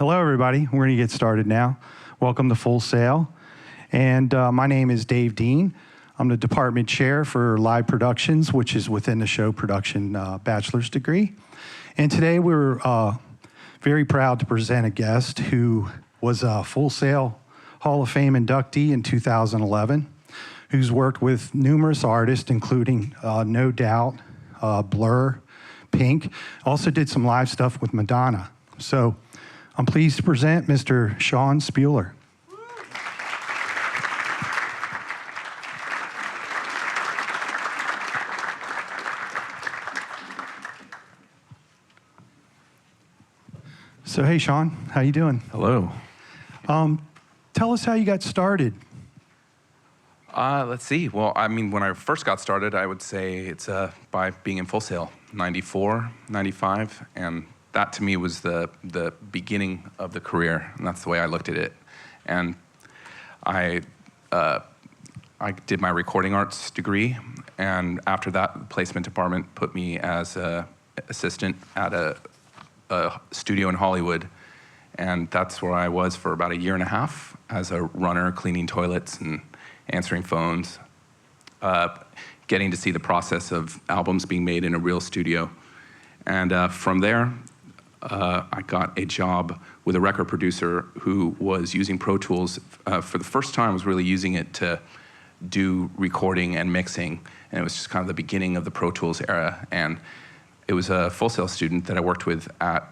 Hello, everybody. We're going to get started now. Welcome to Full Sail. And my name is Dave Dean. I'm the department chair for live productions, which is within the show production bachelor's degree. And today we're very proud to present a guest who was a Full Sail Hall of Fame inductee in 2011, who's worked with numerous artists, including No Doubt, Blur, Pink. Also did some live stuff with Madonna. So I'm pleased to present Mr. Sean Spuehler. So hey, Sean, how you doing? Hello. Tell us how you got started. Let's see. Well, I mean, when I first got started, I would say it's by being in Full Sail, 94, 95, and that to me was the beginning of the career, and that's the way I looked at it. And I did my recording arts degree, and after that, the placement department put me as an assistant at a studio in Hollywood, and that's where I was for about a year and a half as a runner, cleaning toilets and answering phones, getting to see the process of albums being made in a real studio. And from there, I got a job with a record producer who was using Pro Tools for the first time, was really using it to do recording and mixing, and it was just kind of the beginning of the Pro Tools era. And it was a Full Sail student that I worked with at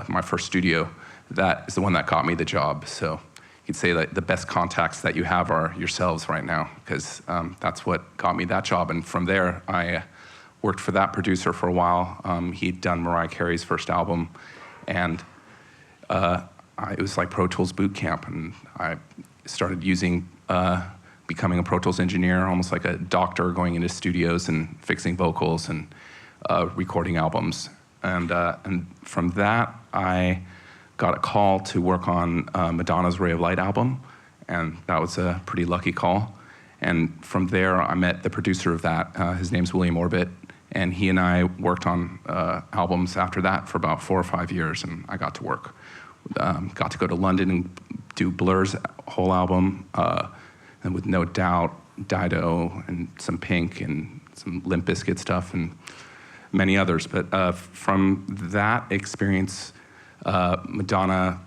my first studio that is the one that got me the job. So you could say that the best contacts that you have are yourselves right now, because that's what got me that job. And from there, I worked for that producer for a while. He'd done Mariah Carey's first album, and it was like Pro Tools boot camp. And I started becoming a Pro Tools engineer, almost like a doctor, going into studios and fixing vocals and recording albums. And from that, I got a call to work on Madonna's Ray of Light album, and that was a pretty lucky call. And from there, I met the producer of that. His name's William Orbit, and he and I worked on albums after that for about 4 or 5 years, and I got to work. Got to go to London and do Blur's whole album, and with No Doubt, Dido, and some Pink, and some Limp Bizkit stuff, and many others. But from that experience, Madonna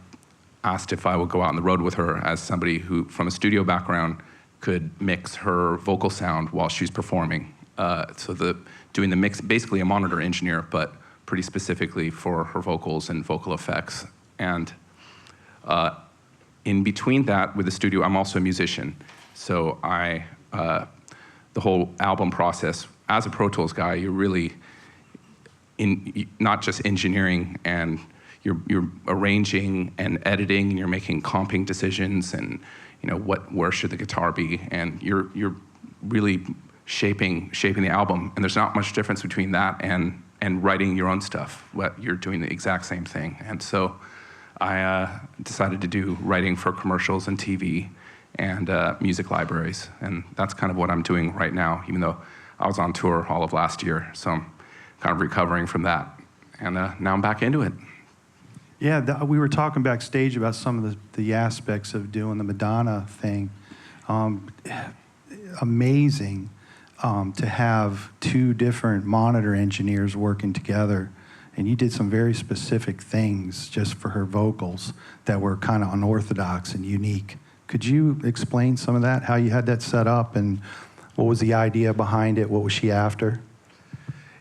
asked if I would go out on the road with her as somebody who, from a studio background, could mix her vocal sound while she's performing. Doing the mix, basically a monitor engineer, but pretty specifically for her vocals and vocal effects. And in between that, with the studio, I'm also a musician. So the whole album process, as a Pro Tools guy, you're really not just engineering, and you're arranging and editing, and you're making comping decisions, and where should the guitar be, and you're really shaping the album. And there's not much difference between that and writing your own stuff. You're doing the exact same thing. And so I decided to do writing for commercials and TV and music libraries, and that's kind of what I'm doing right now, even though I was on tour all of last year. So I'm kind of recovering from that, and now I'm back into it. Yeah, we were talking backstage about some of the aspects of doing the Madonna thing. Amazing to have two different monitor engineers working together, and you did some very specific things just for her vocals that were kind of unorthodox and unique. Could you explain some of that, how you had that set up, and what was the idea behind it? What was she after?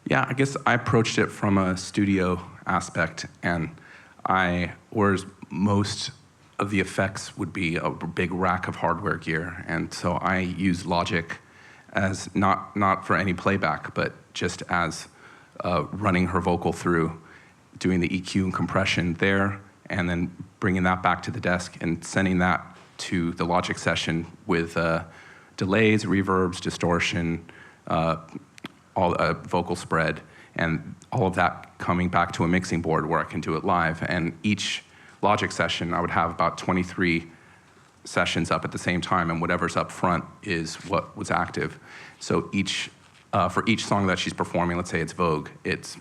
Yeah, I guess I approached it from a studio aspect, and whereas most of the effects would be a big rack of hardware gear, and so I use Logic as not for any playback, but just as running her vocal through, doing the EQ and compression there, and then bringing that back to the desk and sending that to the Logic session with delays, reverbs, distortion, all vocal spread, and all of that coming back to a mixing board where I can do it live. And each Logic session, I would have about 23 sessions up at the same time, and whatever's up front is what was active. So for each song that she's performing, let's say it's Vogue, it's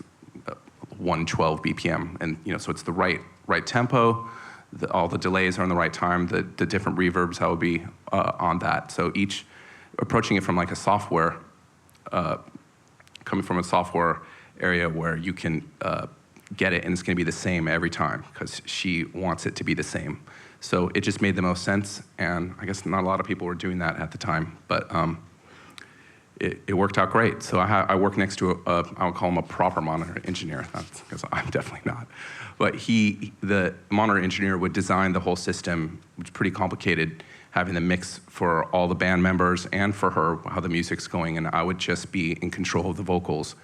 112 BPM, and so it's the right tempo, all the delays are in the right time, the different reverbs that will be on that. So each, approaching it from like a software, coming from a software area where you can get it and it's going to be the same every time because she wants it to be the same. So it just made the most sense, and I guess not a lot of people were doing that at the time, but it worked out great. So I work next to I would call him a proper monitor engineer, because I'm definitely not. But the monitor engineer would design the whole system, which is pretty complicated, having the mix for all the band members and for her, how the music's going, and I would just be in control of the vocals.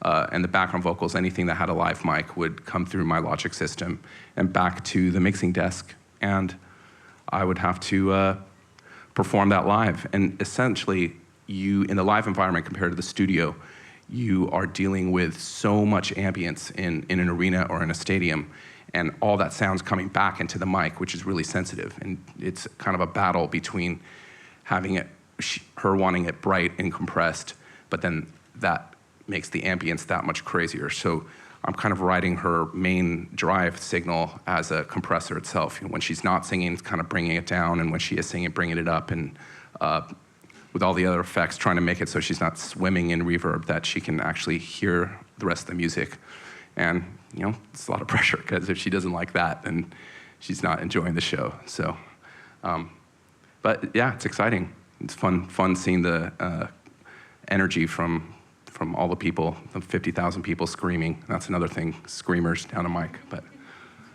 And the background vocals, anything that had a live mic would come through my Logic system and back to the mixing desk, and I would have to perform that live. And essentially, in the live environment compared to the studio, you are dealing with so much ambience in an arena or in a stadium, and all that sound's coming back into the mic, which is really sensitive. And it's kind of a battle between having it, her wanting it bright and compressed, but then that makes the ambience that much crazier. So I'm kind of riding her main drive signal as a compressor itself. When she's not singing, it's kind of bringing it down, and when she is singing, bringing it up, and with all the other effects, trying to make it so she's not swimming in reverb, that she can actually hear the rest of the music. And it's a lot of pressure, because if she doesn't like that, then she's not enjoying the show. So, but yeah, it's exciting. It's fun seeing the energy from all the people, the 50,000 people screaming. That's another thing, screamers down a mic. But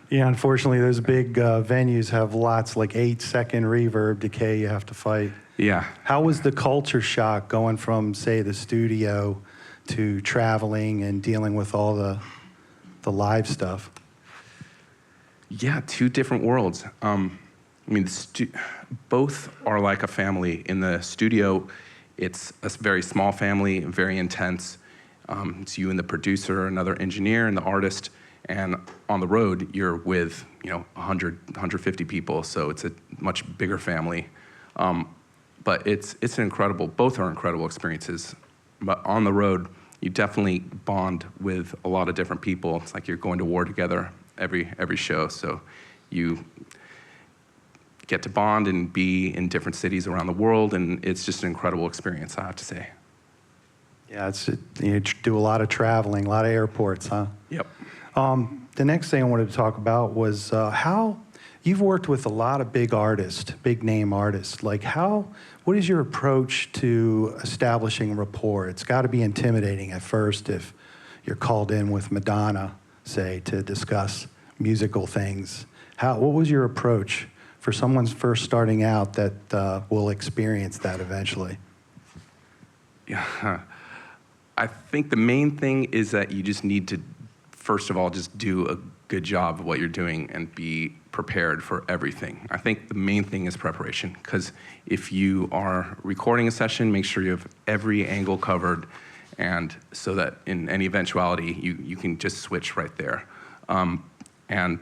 Yeah, unfortunately, those big venues have lots, like 8-second reverb decay you have to fight. yeah, How was the culture shock going from, say, the studio to traveling and dealing with all the live stuff? yeah, two different worlds. I mean, both are like a family. In the studio, it's a very small family, very intense. It's you and the producer, another engineer, and the artist. And on the road, you're with 100, 150 people, so it's a much bigger family. But it's an incredible. Both are incredible experiences. But on the road, you definitely bond with a lot of different people. It's like you're going to war together every show. So you get to bond and be in different cities around the world, and it's just an incredible experience, I have to say. Yeah, you do a lot of traveling, a lot of airports, huh? Yep. The next thing I wanted to talk about was how you've worked with a lot of big artists, big name artists. Like what is your approach to establishing rapport? It's got to be intimidating at first if you're called in with Madonna, say, to discuss musical things. What was your approach for someone first starting out that will experience that eventually? Yeah. I think the main thing is that you just need to, first of all, just do a good job of what you're doing and be prepared for everything. I think the main thing is preparation, because if you are recording a session, make sure you have every angle covered, and so that in any eventuality, you can just switch right there. And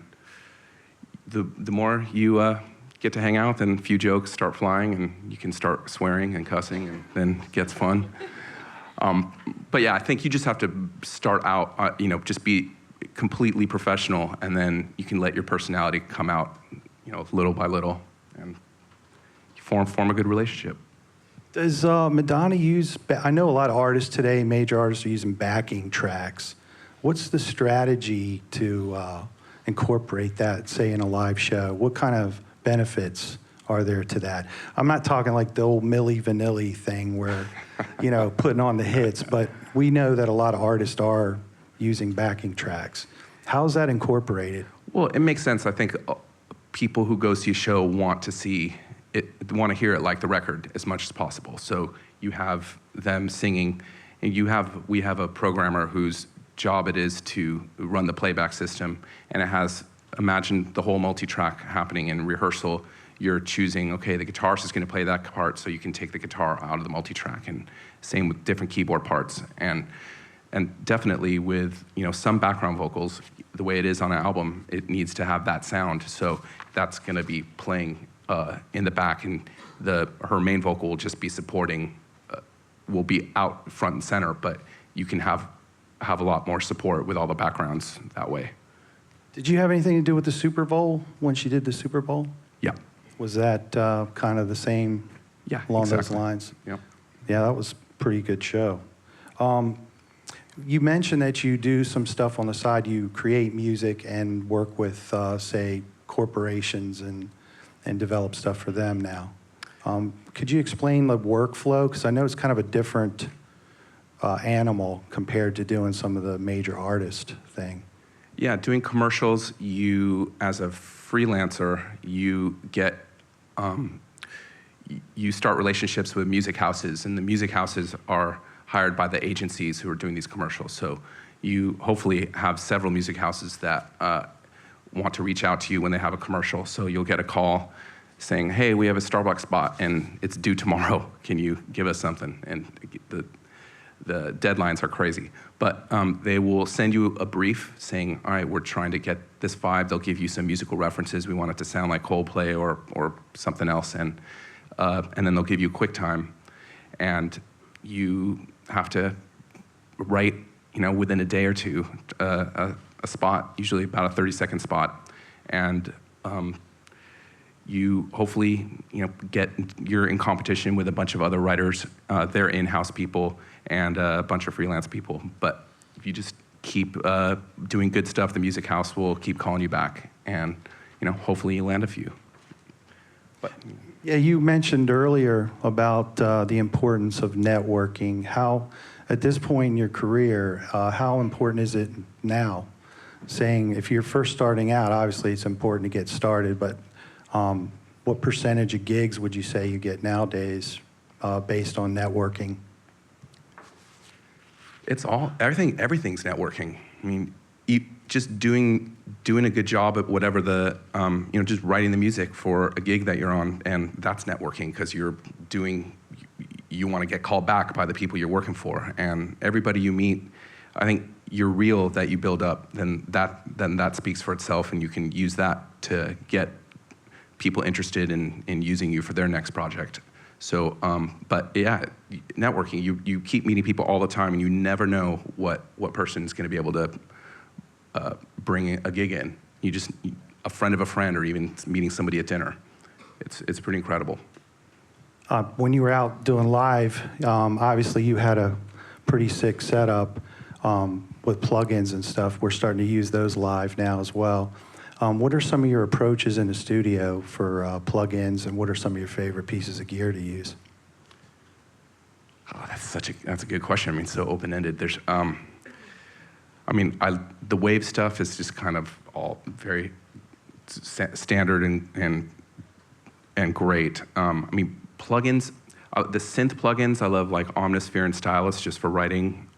the more you get to hang out, then a few jokes start flying, and you can start swearing and cussing, and then it gets fun. But yeah, I think you just have to start out, just be completely professional, and then you can let your personality come out, little by little, and form a good relationship. Does Madonna use, I know a lot of artists today, major artists are using backing tracks. What's the strategy to incorporate that, say, in a live show? What kind of benefits are there to that? I'm not talking like the old Milli Vanilli thing where, putting on the hits, but we know that a lot of artists are using backing tracks. How's that incorporated? Well, it makes sense. I think people who go see a show want to hear it like the record as much as possible. So you have them singing, and we have a programmer whose job it is to run the playback system, and it has, imagine the whole multi-track happening in rehearsal. You're choosing, okay, the guitarist is going to play that part, so you can take the guitar out of the multi-track, and same with different keyboard parts. And definitely with some background vocals, the way it is on an album, it needs to have that sound. So that's going to be playing in the back, and her main vocal will just be supporting, will be out front and center, but you can have a lot more support with all the backgrounds that way. Did you have anything to do with the Super Bowl when she did the Super Bowl? Yeah. Was that kind of the same along those lines? Yep. Yeah, that was a pretty good show. You mentioned that you do some stuff on the side. You create music and work with, say, corporations and develop stuff for them now. Could you explain the workflow? Because I know it's kind of a different animal compared to doing some of the major artist thing. Yeah, doing commercials, you, as a freelancer, you get, you start relationships with music houses, and the music houses are hired by the agencies who are doing these commercials. So you hopefully have several music houses that want to reach out to you when they have a commercial. So you'll get a call saying, hey, we have a Starbucks spot and it's due tomorrow. Can you give us something? And the deadlines are crazy. But they will send you a brief saying, all right, we're trying to get this vibe. They'll give you some musical references. We want it to sound like Coldplay or something else. And then they'll give you QuickTime. And you have to write, within a day or two, a spot, usually about a 30-second spot. And you hopefully, you're in competition with a bunch of other writers. They're in-house people and a bunch of freelance people. But if you just keep doing good stuff, the music house will keep calling you back. And, hopefully you land a few. But, yeah, you mentioned earlier about the importance of networking. How, at this point in your career, how important is it now? Saying if you're first starting out, obviously it's important to get started, but what percentage of gigs would you say you get nowadays based on networking? It's everything's networking. I mean, just doing a good job at whatever just writing the music for a gig that you're on, and that's networking because you want to get called back by the people you're working for, and everybody you meet, I think your reel that you build up, then that speaks for itself, and you can use that to get people interested in using you for their next project. So, but yeah, networking, you keep meeting people all the time, and you never know what person's going to be able to bring a gig in. A friend of a friend, or even meeting somebody at dinner. It's pretty incredible. When you were out doing live, obviously you had a pretty sick setup with plugins and stuff. We're starting to use those live now as well. What are some of your approaches in the studio for plugins, and what are some of your favorite pieces of gear to use? Oh, that's a good question. I mean, so open-ended. There's, the wave stuff is just kind of all very standard and great. Plugins, the synth plugins, I love like Omnisphere and Stylus just for writing.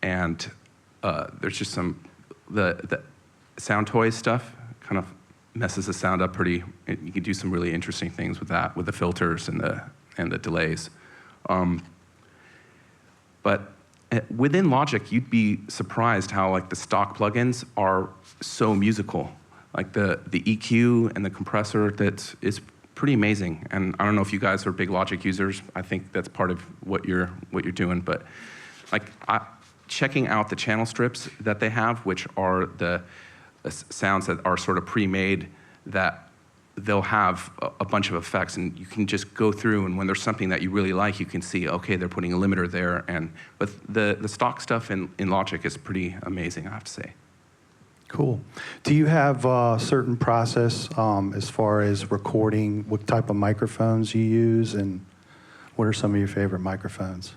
And there's just the Sound Toys stuff kind of messes the sound up pretty. You can do some really interesting things with that, with the filters and the delays. But within Logic, you'd be surprised how like the stock plugins are so musical. Like the EQ and the compressor, is pretty amazing. And I don't know if you guys are big Logic users. I think that's part of what you're doing. But like checking out the channel strips that they have, which are the sounds that are sort of pre-made, that they'll have a bunch of effects, and you can just go through, and when there's something that you really like, you can see, okay, they're putting a limiter there. But the stock stuff in Logic is pretty amazing, I have to say. Cool. Do you have a certain process as far as recording, what type of microphones you use, and what are some of your favorite microphones?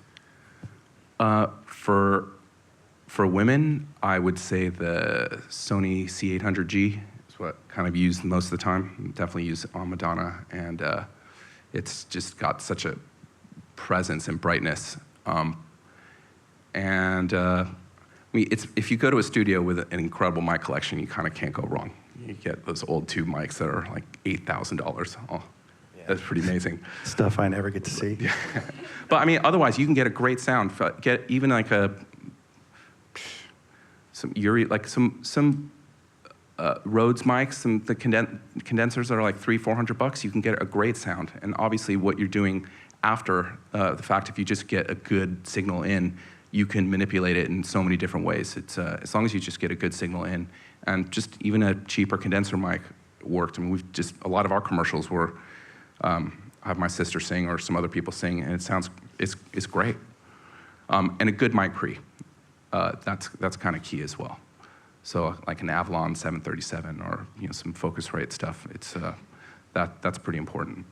For women, I would say the Sony C800G is what kind of used most of the time. Definitely use on Madonna, and it's just got such a presence and brightness. If you go to a studio with an incredible mic collection, you kind of can't go wrong. You get those old tube mics that are like $8,000. Oh, yeah. That's pretty amazing. Stuff I never get to see. Yeah. But otherwise, you can get a great sound. Get even like some Rhodes mics, the condensers are like $300-400. You can get a great sound. And obviously, what you're doing after the fact, if you just get a good signal in, you can manipulate it in so many different ways. It's as long as you just get a good signal in, and just even a cheaper condenser mic worked. I mean, we've just a lot of our commercials were have my sister sing or some other people sing, and it's great. And a good mic pre, that's kind of key as well. So like an Avalon 737 or some Focusrite stuff, that's pretty important.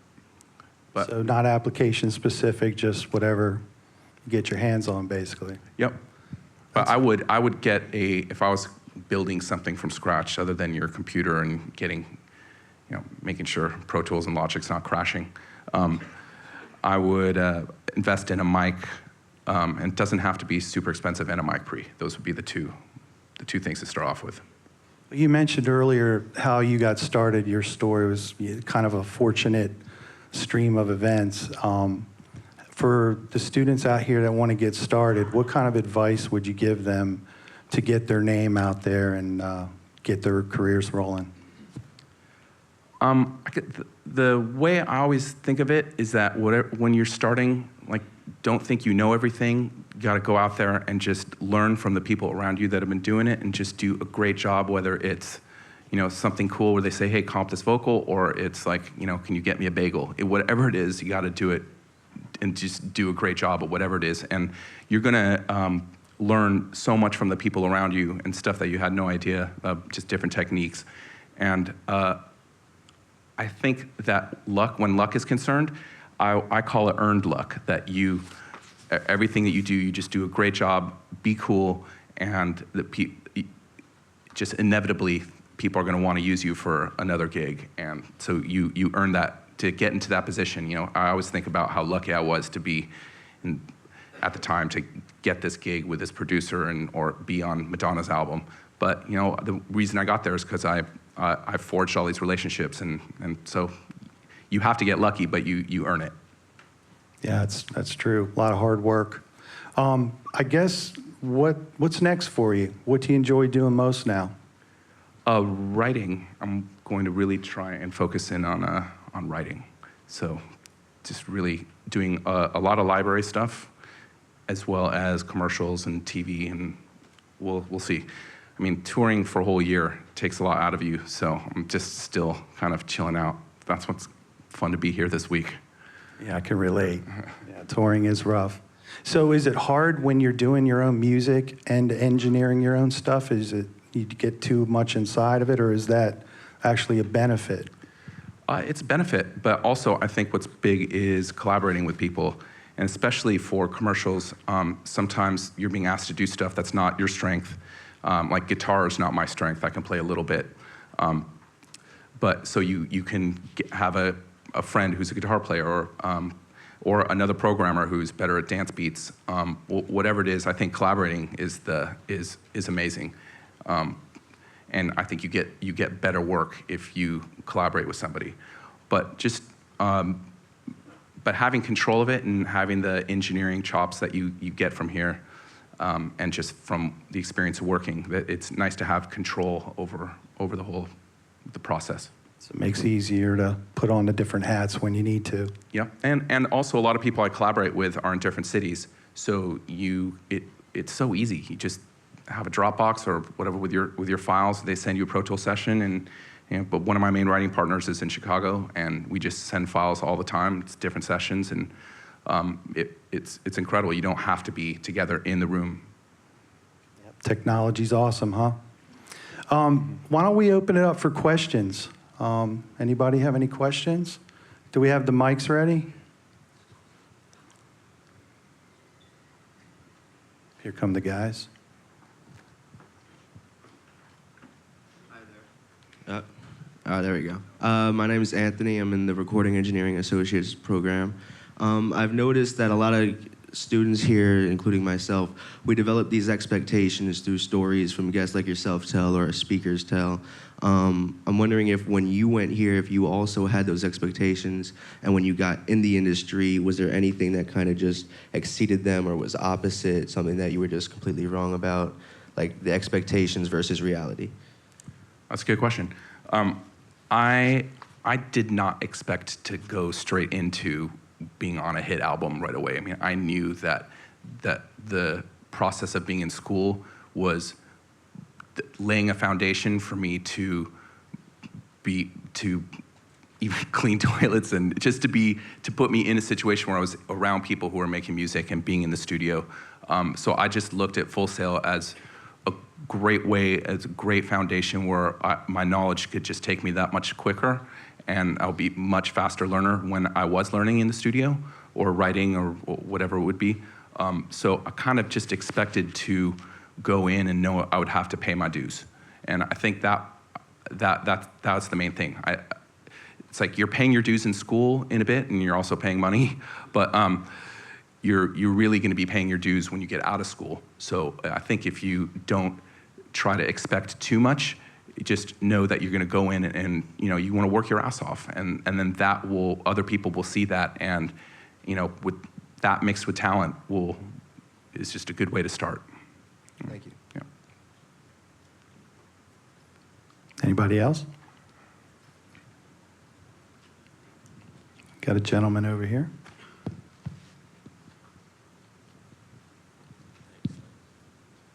But, So not application specific, just whatever you get your hands on, basically. Yep. But I would get if I was building something from scratch, other than your computer and making sure Pro Tools and Logic's not crashing, I would invest in a mic, and it doesn't have to be super expensive, and a mic pre. Those would be the two things to start off with. You mentioned earlier how you got started. Your story was kind of a fortunate stream of events. For the students out here that want to get started, what kind of advice would you give them to get their name out there and get their careers rolling? The way I always think of it is that when you're starting, don't think you know everything. You got to go out there and just learn from the people around you that have been doing it, and just do a great job. Whether it's something cool where they say, "Hey, comp this vocal," or it's can you get me a bagel? Whatever it is, you got to do it and just do a great job at whatever it is. And you're gonna learn so much from the people around you and stuff that you had no idea, just different techniques. And I think that when luck is concerned, I call it earned luck. That everything that you do, you just do a great job, be cool, and just inevitably people are going to want to use you for another gig. And so you earn that to get into that position. I always think about how lucky I was to be at the time to get this gig with this producer or be on Madonna's album. But the reason I got there is because I forged all these relationships, and so you have to get lucky, but you earn it. Yeah, that's true. A lot of hard work. I guess what's next for you? What do you enjoy doing most now? Writing. I'm going to really try and focus in on writing. So just really doing a lot of library stuff, as well as commercials and TV, and we'll see. I mean, touring for a whole year takes a lot out of you, so I'm just still kind of chilling out. That's what's fun to be here this week. Yeah, I can relate. Yeah, touring is rough. So is it hard when you're doing your own music and engineering your own stuff? Is it you get too much inside of it, or is that actually a benefit? It's a benefit, but also I think what's big is collaborating with people, and especially for commercials, sometimes you're being asked to do stuff that's not your strength. Like guitar is not my strength. I can play a little bit. But so you can have a friend who's a guitar player, or another programmer who's better at dance beats. Whatever it is, I think collaborating is amazing. And I think you get better work if you collaborate with somebody. But just but having control of it and having the engineering chops that you get from here, and just from the experience of working, that it's nice to have control over the process. So it makes it easier to put on the different hats when you need to. Yeah, and also a lot of people I collaborate with are in different cities, so it's so easy. You just have a Dropbox or whatever with your files. They send you a Pro Tools session, and but one of my main writing partners is in Chicago, and we just send files all the time. It's different sessions, and it's incredible. You don't have to be together in the room. Yep. Technology's awesome, huh? Why don't we open it up for questions? Anybody have any questions? Do we have the mics ready? Here come the guys. Hi there. There we go. My name is Anthony. I'm in the Recording Engineering Associates program. I've noticed that a lot of students here, including myself, we develop these expectations through stories from guests like yourself tell or speakers tell. I'm wondering if when you went here, if you also had those expectations, and when you got in the industry, was there anything that kind of just exceeded them or was opposite, something that you were just completely wrong about, like the expectations versus reality? That's a good question. I did not expect to go straight into being on a hit album right away. I mean, I knew that the process of being in school was laying a foundation for me to even clean toilets, and just to put me in a situation where I was around people who were making music and being in the studio. So I just looked at Full Sail as a great way, as a great foundation where my knowledge could just take me that much quicker, and I'll be much faster learner when I was learning in the studio or writing or whatever it would be. So I kind of just expected to go in and know I would have to pay my dues. And I think that's the main thing. It's like you're paying your dues in school in a bit, and you're also paying money, but you're really going to be paying your dues when you get out of school. So I think if you don't try to expect too much, just know that you're going to go in and you know, you want to work your ass off, and then other people will see that, and you know, with that mixed with talent is just a good way to start. Thank you. Yeah. Anybody else? Got a gentleman over here.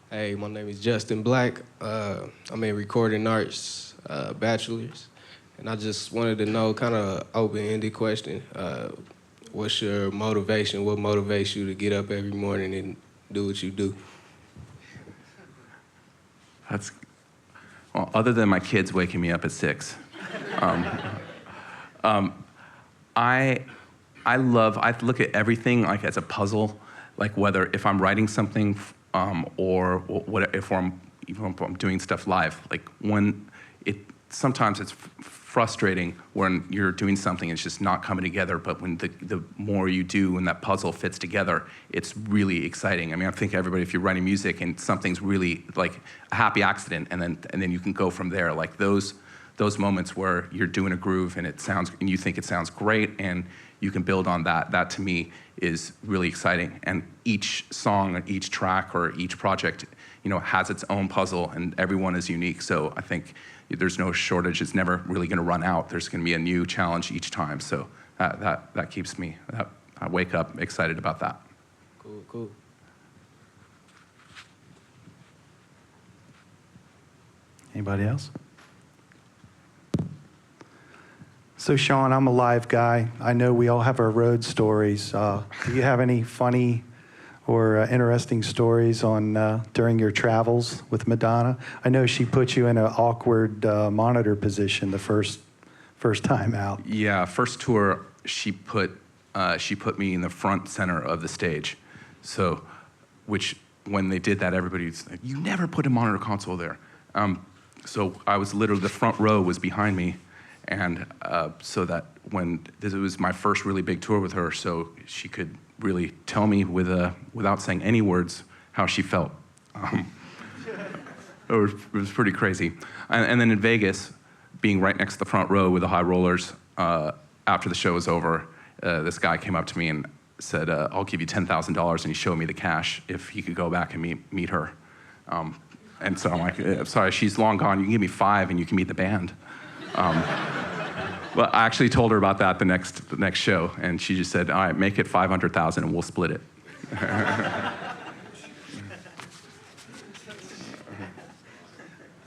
Hey, my name is Justin Black. I'm in recording arts, bachelor's, and I just wanted to know, kind of open-ended question, what's your motivation? What motivates you to get up every morning and do what you do? Well, other than my kids waking me up at 6. I look at everything like as a puzzle, like whether if I'm writing something or what if I'm doing stuff live. Like sometimes it's frustrating when you're doing something and it's just not coming together, but when the more you do and that puzzle fits together, it's really exciting. I mean, I think everybody, if you're writing music and something's really like a happy accident, and then you can go from there. Like those moments where you're doing a groove and you think it sounds great and you can build on that. That to me is really exciting. And each song, or each track, or each project, you know, has its own puzzle, and everyone is unique. So I think there's no shortage. It's never really going to run out. There's going to be a new challenge each time. So that keeps me. I wake up excited about that. Cool. Anybody else? So, Sean, I'm a live guy. I know we all have our road stories. Do you have any funny or interesting stories on during your travels with Madonna? I know she put you in an awkward monitor position the first time out. Yeah, first tour, she put me in the front center of the stage. So, which when they did that, everybody's like, "You never put a monitor console there." So I was literally, the front row was behind me. And so that it was my first really big tour with her, so she could really tell me without saying any words how she felt. It was pretty crazy. And then in Vegas, being right next to the front row with the high rollers, after the show was over, this guy came up to me and said, "I'll give you $10,000," and he showed me the cash if he could go back and meet her. And so I'm like, "I'm sorry, she's long gone. You can give me 5 and you can meet the band." Well, I actually told her about that the next show, and she just said, "All right, make it 500,000 and we'll split it."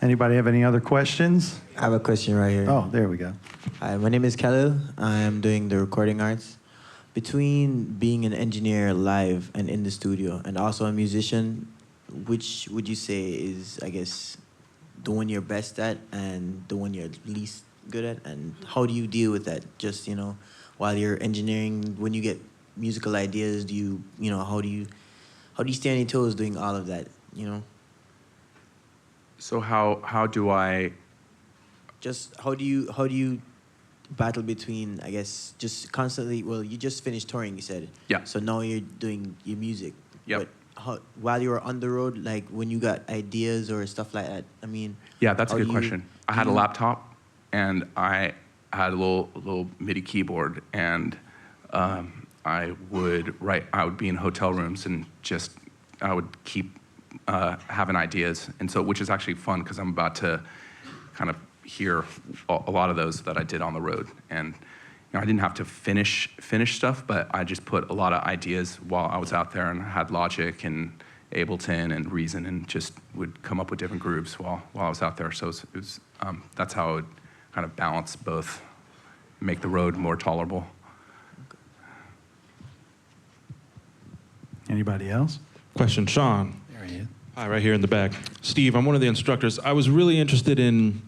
Anybody have any other questions? I have a question right here. Oh, there we go. Hi, my name is Khalil. I am doing the recording arts. Between being an engineer live and in the studio, and also a musician, which would you say is, I guess, the one you're best at and the one you're least good at? And how do you deal with that? Just, while you're engineering, when you get musical ideas, how do you stay on your toes doing all of that, So how do I? Just how do you battle between, I guess, just constantly, well, you just finished touring, you said. Yeah. So now you're doing your music. Yep. But while you were on the road, like when you got ideas or stuff like that, I mean. Yeah, that's a good question. I had a laptop, and I had a little MIDI keyboard, and I would be in hotel rooms and I would keep having ideas, and so, which is actually fun because I'm about to kind of hear a lot of those that I did on the road. And I didn't have to finish stuff, but I just put a lot of ideas while I was out there, and I had Logic and Ableton and Reason, and just would come up with different grooves while I was out there. So it was that's how I would kind of balance both, make the road more tolerable. Anybody else? Question, Sean. There he is. Hi, right here in the back. Steve, I'm one of the instructors. I was really interested in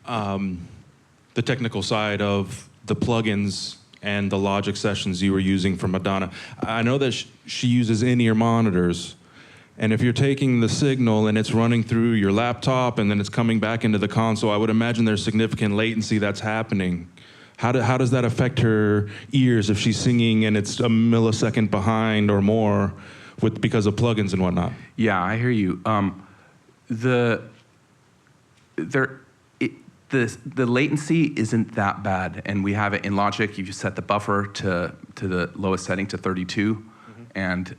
the technical side of the plugins and the Logic sessions you were using for Madonna. I know that she uses in-ear monitors, and if you're taking the signal and it's running through your laptop and then it's coming back into the console, I would imagine there's significant latency that's happening. How does that affect her ears if she's singing and it's a millisecond behind or more because of plugins and whatnot? Yeah, I hear you. The latency isn't that bad, and we have it in Logic. You just set the buffer to the lowest setting to 32, and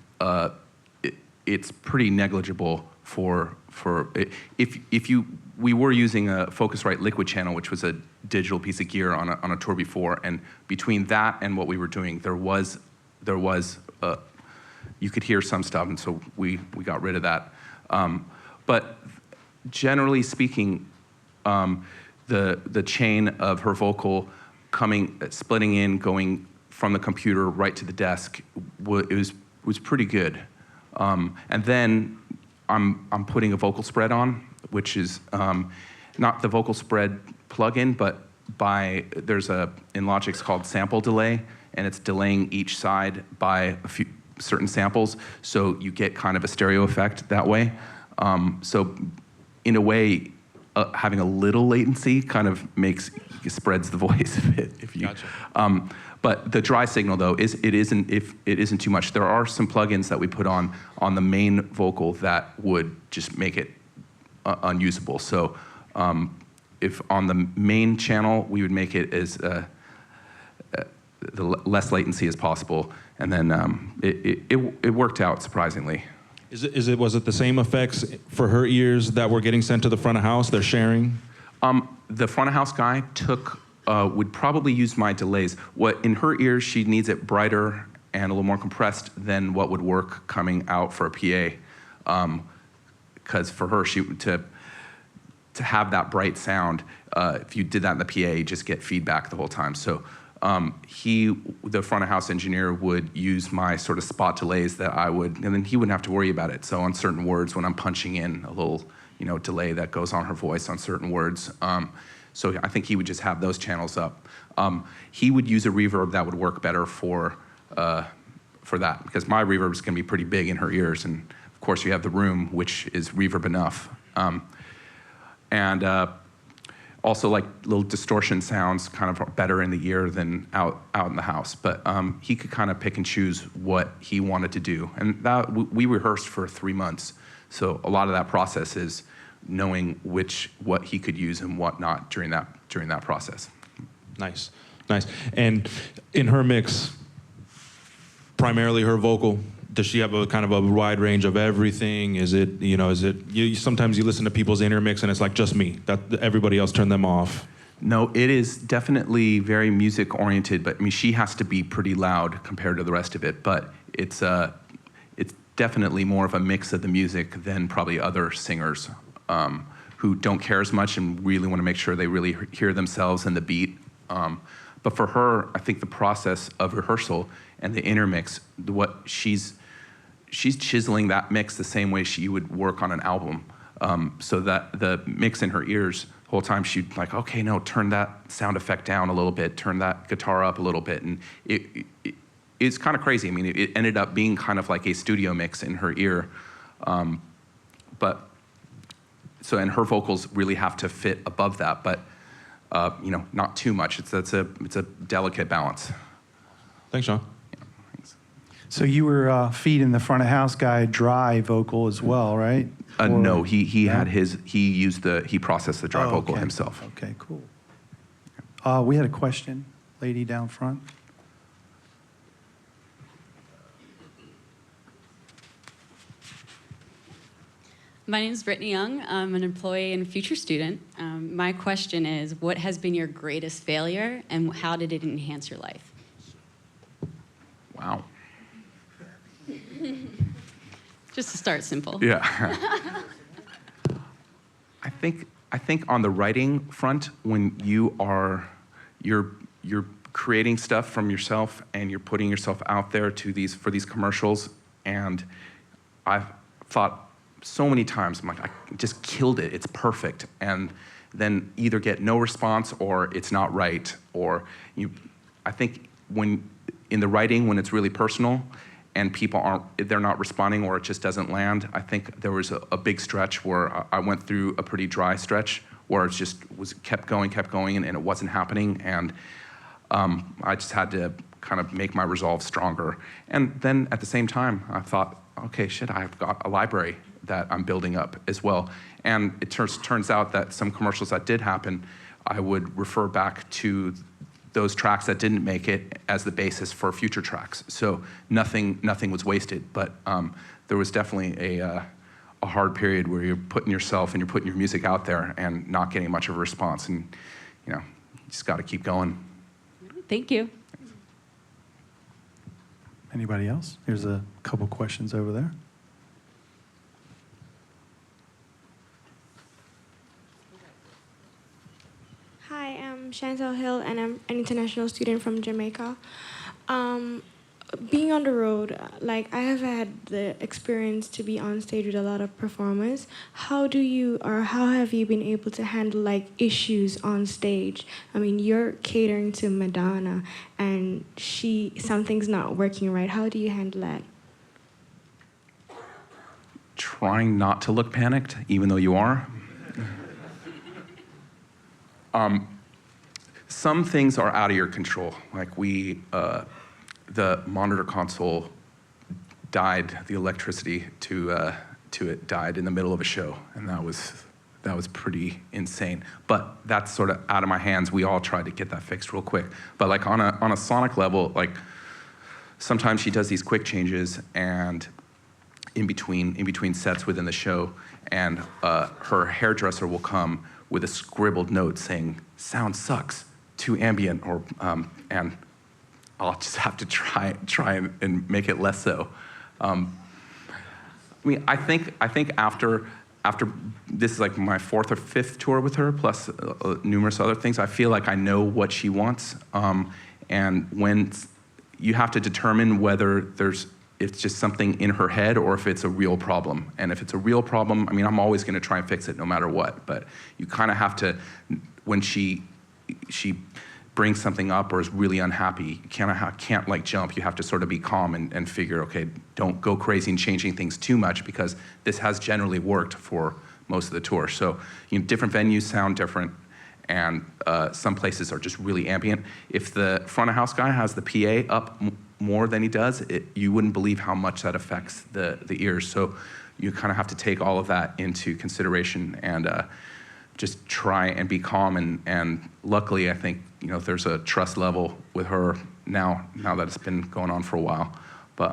it's pretty negligible for we were using a Focusrite Liquid channel, which was a digital piece of gear on a tour before, and between that and what we were doing, there was you could hear some stuff, and so we got rid of that. But generally speaking, the chain of her vocal splitting in, going from the computer right to the desk was pretty good. And then I'm putting a vocal spread on, which is not the vocal spread plugin, but in Logic it's called sample delay, and it's delaying each side by a few certain samples, so you get kind of a stereo effect that way. So in a way, having a little latency kind of spreads the voice a bit. Gotcha. But the dry signal, though, it isn't too much. There are some plugins that we put on the main vocal that would just make it unusable. So if on the main channel, we would make it as the less latency as possible, and then it worked out surprisingly. Was it the same effects for her ears that were getting sent to the front of house? They're sharing? The front of house guy would probably use my delays. In her ears, she needs it brighter and a little more compressed than what would work coming out for a PA. Because for her, to have that bright sound, if you did that in the PA, you just get feedback the whole time. So the front of house engineer would use my sort of spot delays and then he wouldn't have to worry about it. So on certain words, when I'm punching in a little, delay that goes on her voice on certain words, so I think he would just have those channels up. He would use a reverb that would work better for that, because my reverb is going to be pretty big in her ears, and of course you have the room, which is reverb enough, and also like little distortion sounds kind of better in the ear than out in the house. But he could kind of pick and choose what he wanted to do, and that we rehearsed for 3 months. So a lot of that process is knowing what he could use and what not during that process. Nice. And in her mix, primarily her vocal, does she have a kind of a wide range of everything? Sometimes you listen to people's inner mix and it's like just me, that everybody else turned them off? No, it is definitely very music oriented, but I mean, she has to be pretty loud compared to the rest of it, but it's definitely more of a mix of the music than probably other singers who don't care as much and really want to make sure they really hear themselves and the beat. But for her, I think the process of rehearsal and the intermix, she's chiseling that mix the same way she would work on an album. So that the mix in her ears, the whole time she'd like, okay, no, turn that sound effect down a little bit, turn that guitar up a little bit. And it's kind of crazy. I mean, it ended up being kind of like a studio mix in her ear. And her vocals really have to fit above that, but not too much. It's a delicate balance. Thanks, Sean. Yeah, thanks. So you were feeding the front of house guy dry vocal as well, right? No, he processed the dry vocal himself. Okay, cool. We had a question, lady down front. My name is Brittany Young. I'm an employee and future student. My question is, what has been your greatest failure and how did it enhance your life? Wow. Just to start simple. Yeah. I think on the writing front, when you're creating stuff from yourself and you're putting yourself out there for these commercials, and I've thought so many times, I'm like, I just killed it. It's perfect, and then either get no response or it's not right, or I think when in the writing, when it's really personal and they're not responding or it just doesn't land, I think there was a big stretch where I went through a pretty dry stretch where it just kept going, and it wasn't happening, and I just had to kind of make my resolve stronger. And then at the same time, I thought, okay, shit, I've got a library that I'm building up as well. And it turns out that some commercials that did happen, I would refer back to those tracks that didn't make it as the basis for future tracks. So nothing was wasted, but there was definitely a hard period where you're putting yourself and you're putting your music out there and not getting much of a response, and you just got to keep going. Thank you. Anybody else? Here's a couple questions over there. Hi, I'm Chantel Hill, and I'm an international student from Jamaica. Being on the road, like I have had the experience to be on stage with a lot of performers. How have you been able to handle like issues on stage? I mean, you're catering to Madonna, and something's not working right. How do you handle that? Trying not to look panicked, even though you are. Some things are out of your control. Like the monitor console died. The electricity to it died in the middle of a show, and that was pretty insane. But that's sort of out of my hands. We all tried to get that fixed real quick. But like on a sonic level, like sometimes she does these quick changes and in between sets within the show, and her hairdresser will come with a scribbled note saying, "Sound sucks, too ambient," or and I'll just have to try and make it less so. I mean, I think after this is like my 4th or 5th tour with her, plus numerous other things, I feel like I know what she wants, and when you have to determine whether it's just something in her head or if it's a real problem. And if it's a real problem, I mean, I'm always going to try and fix it no matter what. But you kind of have to, when she brings something up or is really unhappy, you can't like jump. You have to sort of be calm and figure, okay, don't go crazy and changing things too much, because this has generally worked for most of the tour. So different venues sound different, and some places are just really ambient. If the front of house guy has the PA up more than he does, you wouldn't believe how much that affects the ears. So you kind of have to take all of that into consideration and just try and be calm. And luckily, I think there's a trust level with her now that it's been going on for a while. But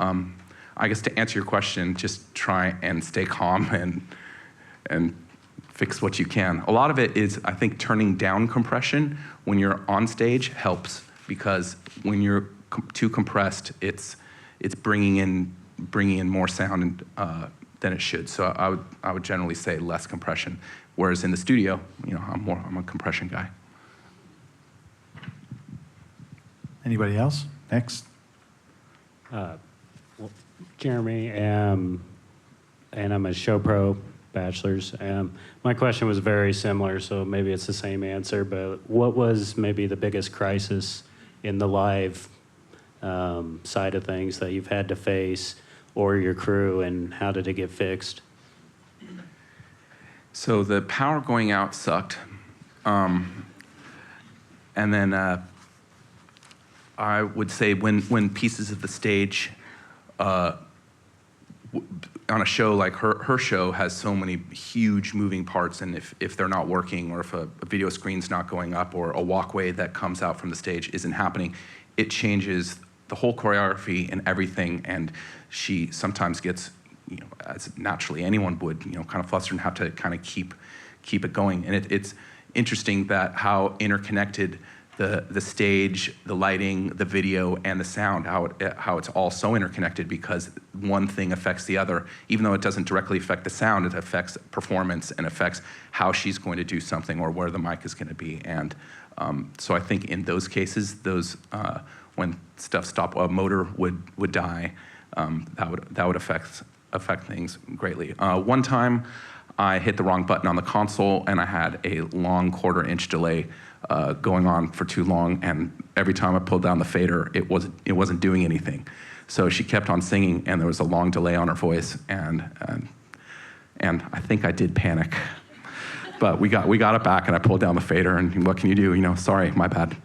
I guess to answer your question, just try and stay calm and fix what you can. A lot of it is, I think, turning down compression when you're on stage helps, because when you're too compressed, it's bringing in more sound than it should. So I would generally say less compression. Whereas in the studio, I'm a compression guy. Anybody else? Next. Jeremy, and I'm a show pro bachelor's. My question was very similar, so maybe it's the same answer, but what was maybe the biggest crisis in the live side of things that you've had to face, or your crew, and how did it get fixed? So the power going out sucked. And then I would say when pieces of the stage, on a show like her show has so many huge moving parts, and if they're not working, or if a video screen's not going up, or a walkway that comes out from the stage isn't happening, it changes the whole choreography and everything. And she sometimes gets, as naturally anyone would, kind of flustered and have to kind of keep it going. And it's interesting that how interconnected the stage, the lighting, the video, and the sound, how it's all so interconnected because one thing affects the other. Even though it doesn't directly affect the sound, it affects performance and affects how she's going to do something or where the mic is going to be. And so I think in those cases, when stuff stopped, a motor would die, that would affect things greatly. One time, I hit the wrong button on the console, and I had a long 1/4-inch delay going on for too long, and every time I pulled down the fader, it wasn't doing anything. So she kept on singing, and there was a long delay on her voice, and I think I did panic. But we got it back, and I pulled down the fader, and what can you do? Sorry, my bad.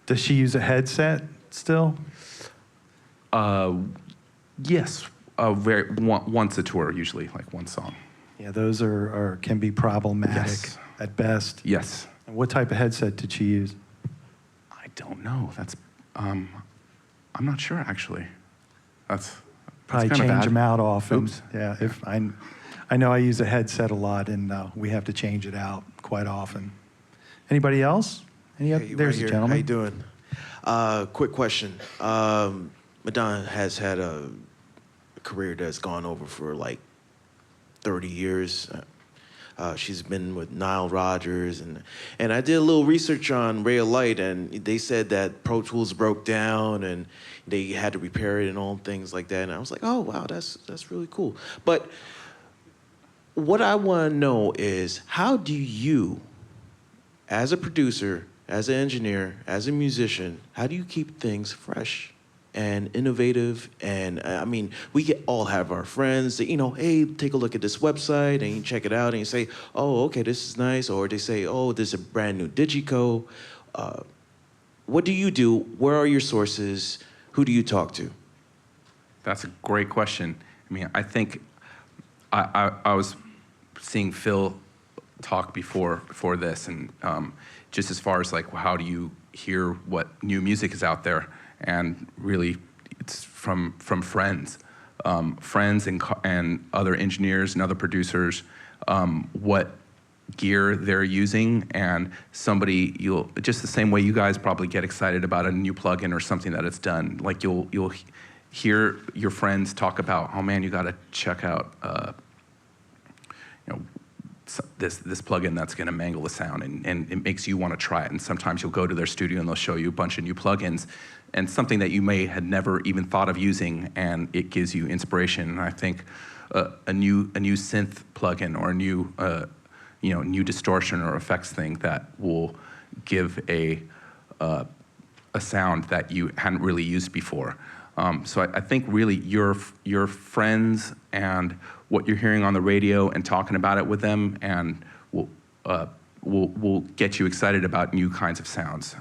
Does she use a headset still? Yes, once a tour, usually, like one song. Yeah, those can be problematic Yes. at best. Yes. And what type of headset did she use? I don't know. I'm not sure actually. That's Probably kinda change bad. them out often. Oops. Yeah, if I know I use a headset a lot, and we have to change it out quite often. Anybody else? Hey, There's right a here. gentleman. How you doing? Quick question. Madonna has had a career that's gone over for like 30 years. She's been with Nile Rodgers, and I did a little research on Ray of Light, and they said that Pro Tools broke down and they had to repair it and all things like that. And I was like, oh wow, that's really cool. But what I want to know is, how do you, as a producer, as an engineer, as a musician, how do you keep things fresh and innovative? And I mean, all have our friends that, hey, take a look at this website, and you check it out and you say, oh, okay, this is nice. Or they say, oh, there's a brand new Digico. What do you do? Where are your sources? Who do you talk to? That's a great question. I mean, I think I was seeing Phil talk before this, and just as far as like, how do you hear what new music is out there? And really, it's from friends, and other engineers and other producers, what gear they're using, and just the same way you guys probably get excited about a new plugin or something that it's done. Like you'll hear your friends talk about, oh man, you got to check out, this plugin that's going to mangle the sound, and it makes you want to try it. And sometimes you'll go to their studio and they'll show you a bunch of new plugins and something that you may had never even thought of using, and it gives you inspiration. And I think a new synth plugin or a new distortion or effects thing that will give a sound that you hadn't really used before. So I think really your friends and what you're hearing on the radio and talking about it with them, and will get you excited about new kinds of sounds.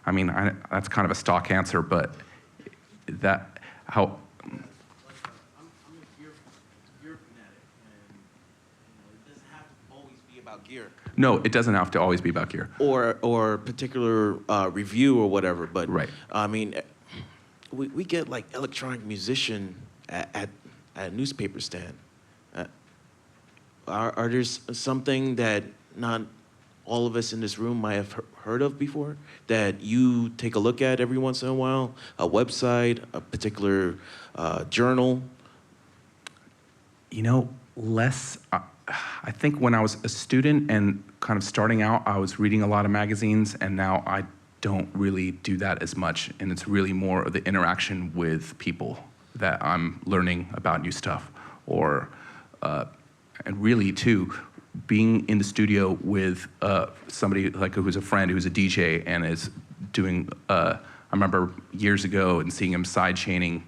I mean, that's kind of a stock answer, but how. You're fanatic, and it doesn't have to always be about gear. No, it doesn't have to always be about gear. Or particular review or whatever, but Right. I mean, we get like electronic musician at a newspaper stand. Are there something that not all of us in this room might have heard of before that you take a look at every once in a while? A website, a particular journal? Less. I think when I was a student and kind of starting out, I was reading a lot of magazines, and now I don't really do that as much. And it's really more of the interaction with people that I'm learning about new stuff, and really too, being in the studio with somebody like who's a friend who's a DJ and is doing. I remember years ago and seeing him side chaining.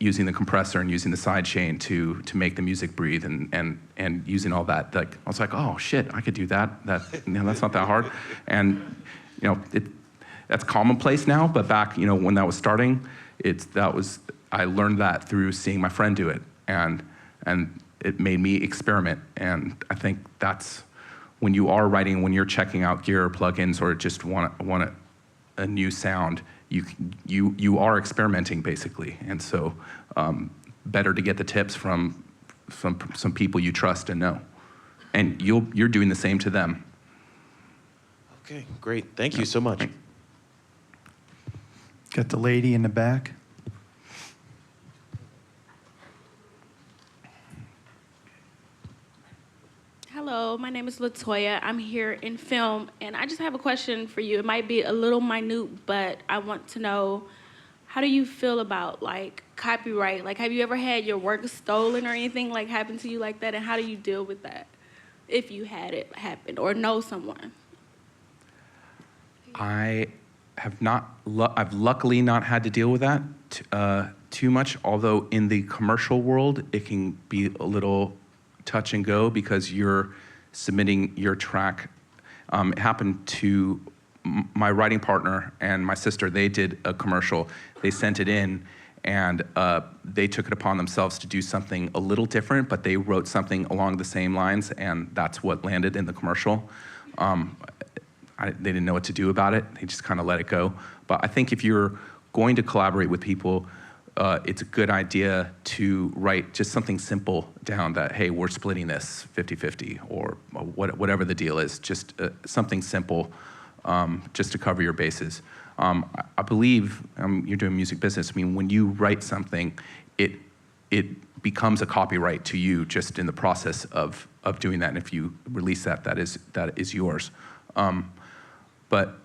Using the compressor and using the side chain to make the music breathe, and using all that. Like I was like, oh shit, I could do that. That's not that hard. And that's commonplace now. But back when that was starting, I learned that through seeing my friend do it, and it made me experiment. And I think that's when you are writing, when you're checking out gear or plugins or just want a new sound. You are experimenting basically, and so better to get the tips from some people you trust and know, and you're doing the same to them. Okay, great. Thank you so much. Got the lady in the back. Hello, my name is Latoya. I'm here in film, and I just have a question for you. It might be a little minute, but I want to know, how do you feel about like copyright? Like, have you ever had your work stolen or anything like happen to you like that? And how do you deal with that if you had it happen or know someone? I have not. I've luckily not had to deal with that too much. Although in the commercial world, it can be a little touch and go because you're submitting your track. It happened to my writing partner and my sister. They did a commercial. They sent it in, and they took it upon themselves to do something a little different, but they wrote something along the same lines, and that's what landed in the commercial. They didn't know what to do about it. They just kind of let it go. But I think if you're going to collaborate with people, it's a good idea to write just something simple down that, hey, we're splitting this 50-50 or whatever the deal is, just something simple just to cover your bases. I believe you're doing music business. I mean, when you write something, it becomes a copyright to you just in the process of doing that. And if you release that, that is yours. But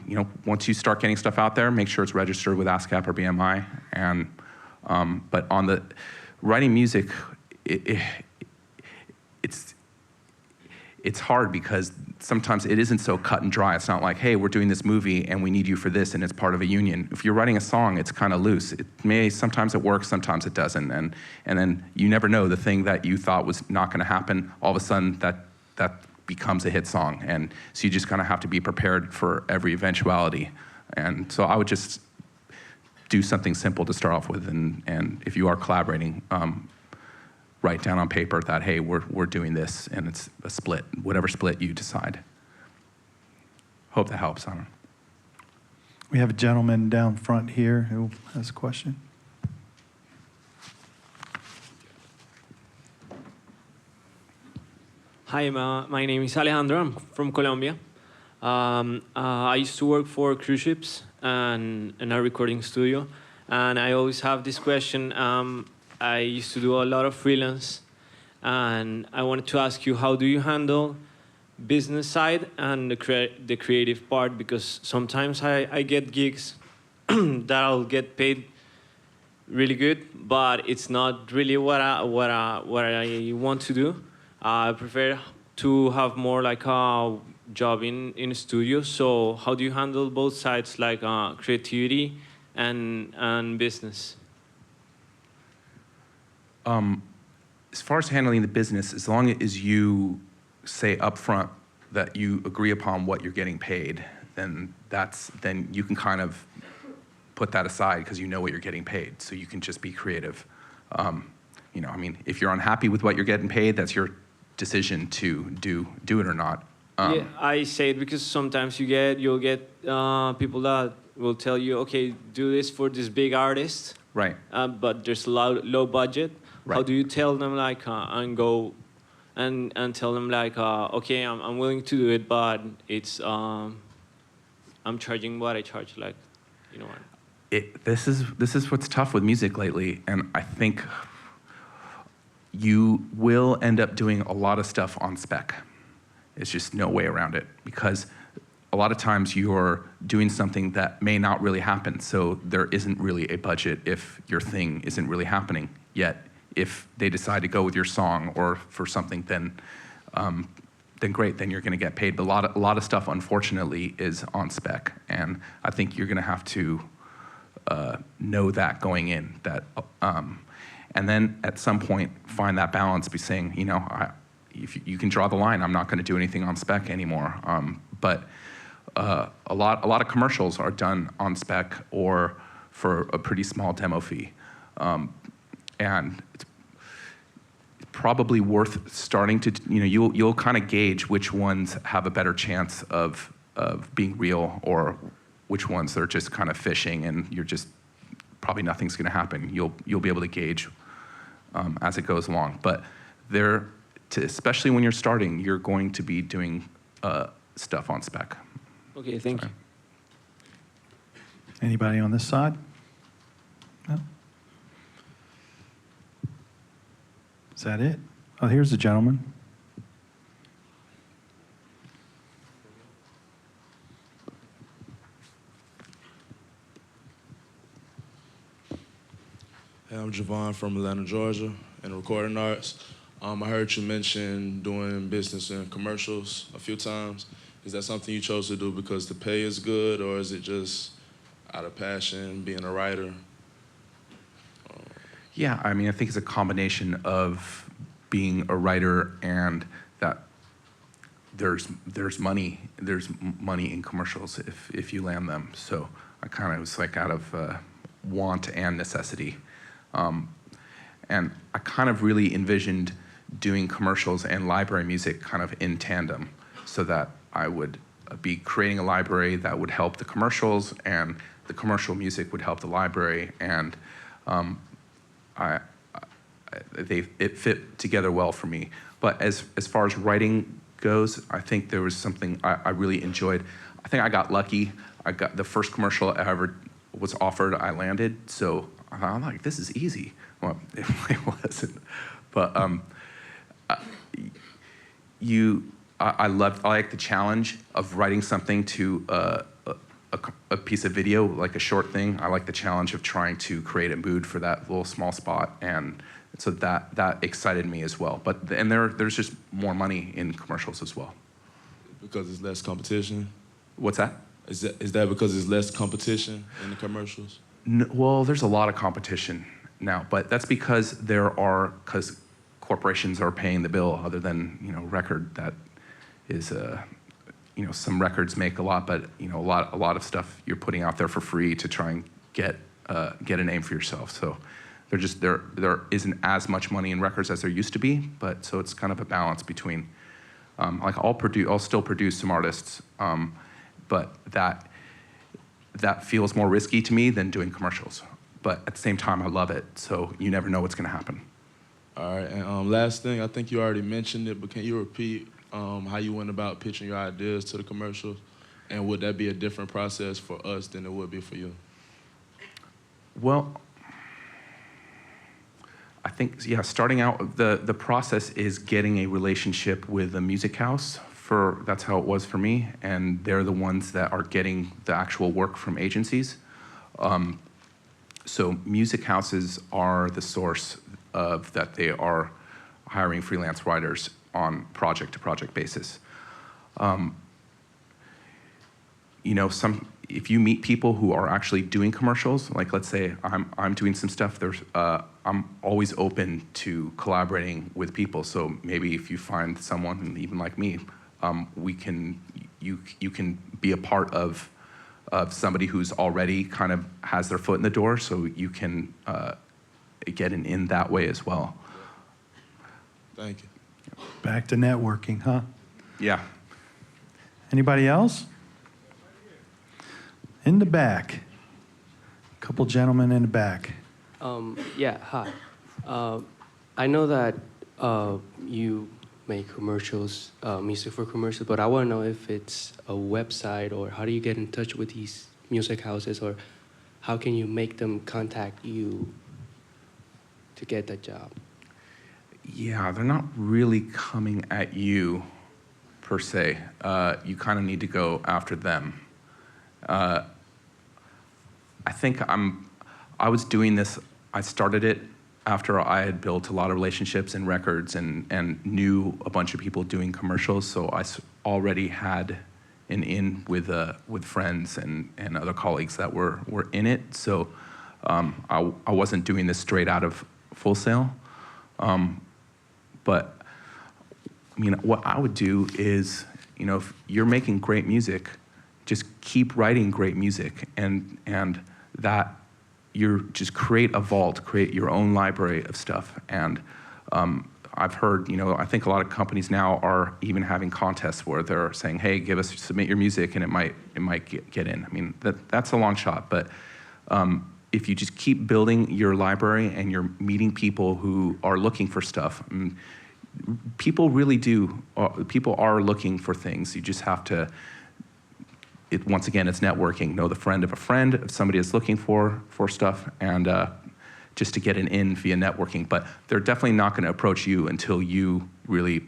you know, once you start getting stuff out there, make sure it's registered with ASCAP or BMI. And but on the writing music, it's hard because sometimes it isn't so cut and dry. It's not like, hey, we're doing this movie and we need you for this, and it's part of a union. If you're writing a song, it's kind of loose. Sometimes it works, sometimes it doesn't, and then you never know, the thing that you thought was not going to happen, all of a sudden that becomes a hit song. And so you just kind of have to be prepared for every eventuality. And so I would just do something simple to start off with, and if you are collaborating, write down on paper that, hey, we're doing this, and it's a split, whatever split you decide. Hope that helps. I don't know. We have a gentleman down front here who has a question. Hi, my name is Alejandro. I'm from Colombia. I used to work for cruise ships and in a recording studio, and I always have this question. I used to do a lot of freelance, and I wanted to ask you, how do you handle business side and the creative part? Because sometimes I get gigs that I'll get paid really good, but it's not really what I want to do. I prefer to have more like a job in a studio. So how do you handle both sides, like creativity and business? As far as handling the business, as long as you say upfront that you agree upon what you're getting paid, then you can kind of put that aside because you know what you're getting paid, so you can just be creative. You know, I mean, if you're unhappy with what you're getting paid, that's your decision to do it or not. Yeah, I say it because sometimes you'll get people that will tell you, okay, do this for this big artist, right? But there's low budget. Right. How do you tell them like and go and tell them like okay, I'm willing to do it, but it's I'm charging what I charge, like, you know what? This is what's tough with music lately, and I think you will end up doing a lot of stuff on spec. It's just no way around it, because a lot of times you're doing something that may not really happen, so there isn't really a budget if your thing isn't really happening yet. If they decide to go with your song or for something, then great, then you're going to get paid. But a lot of stuff, unfortunately, is on spec, and I think you're going to have to know that going in. That, and then at some point find that balance, be saying, you know, if you can draw the line, I'm not going to do anything on spec anymore. But a lot of commercials are done on spec or for a pretty small demo fee. And it's probably worth starting to, you know, you'll kind of gauge which ones have a better chance of being real, or which ones they're just kind of fishing and you're just, probably nothing's going to happen. You'll be able to gauge as it goes along. But especially when you're starting, you're going to be doing stuff on spec. Okay, thank you. Anybody on this side? No? Is that it? Oh, here's the gentleman. Hey, I'm Javon from Atlanta, Georgia, in recording arts. I heard you mention doing business and commercials a few times. Is that something you chose to do because the pay is good, or is it just out of passion, being a writer? Yeah, I mean, I think it's a combination of being a writer and that there's money in commercials if you land them. So I kind of was like out of want and necessity. And I kind of really envisioned doing commercials and library music kind of in tandem, so that I would be creating a library that would help the commercials, and the commercial music would help the library, and it fit together well for me. But as far as writing goes, I think there was something I really enjoyed. I think I got lucky. I got the first commercial I ever was offered, I landed, so I'm like, this is easy. Well, it wasn't. But I like the challenge of writing something to a piece of video, like a short thing. I like the challenge of trying to create a mood for that little small spot, and so that excited me as well. But there's just more money in commercials as well. Because there's less competition? What's that? Is that because there's less competition in the commercials? No, well, there's a lot of competition now, but that's because because corporations are paying the bill. Other than record that is some records make a lot, but a lot of stuff you're putting out there for free to try and get a name for yourself. So there isn't as much money in records as there used to be, but so it's kind of a balance between I'll still produce some artists, but that feels more risky to me than doing commercials. But at the same time, I love it, so you never know what's going to happen. All right, and last thing, I think you already mentioned it, but can you repeat how you went about pitching your ideas to the commercials? And would that be a different process for us than it would be for you? Well, I think, starting out, the process is getting a relationship with a music house. That's how it was for me, and they're the ones that are getting the actual work from agencies. So music houses are the source of that. They are hiring freelance writers on project-to-project basis. If you meet people who are actually doing commercials, like let's say I'm doing some stuff, I'm always open to collaborating with people. So maybe if you find someone, even like me, you can be a part of somebody who's already kind of has their foot in the door, so you can get in that way as well. Thank you. Back to networking, huh? Yeah. Anybody else? In the back. A couple gentlemen in the back. Yeah, hi. I know that you make commercials, music for commercials, but I want to know if it's a website, or how do you get in touch with these music houses, or how can you make them contact you to get that job? Yeah, they're not really coming at you, per se. You kind of need to go after them. I think I was doing this, I started it after I had built a lot of relationships in records and knew a bunch of people doing commercials, so I already had an in with friends and other colleagues that were in it. So I wasn't doing this straight out of Full Sail. But I mean, what I would do is, if you're making great music, just keep writing great music, and that you just create a vault, create your own library of stuff. And I've heard, I think a lot of companies now are even having contests where they're saying, hey, submit your music, and it might get in. I mean, that's a long shot, but if you just keep building your library and you're meeting people who are looking for stuff, people really do, people are looking for things. You just have to once again, it's networking. Know the friend of a friend, if somebody is looking for stuff, and just to get an in via networking. But they're definitely not going to approach you until you really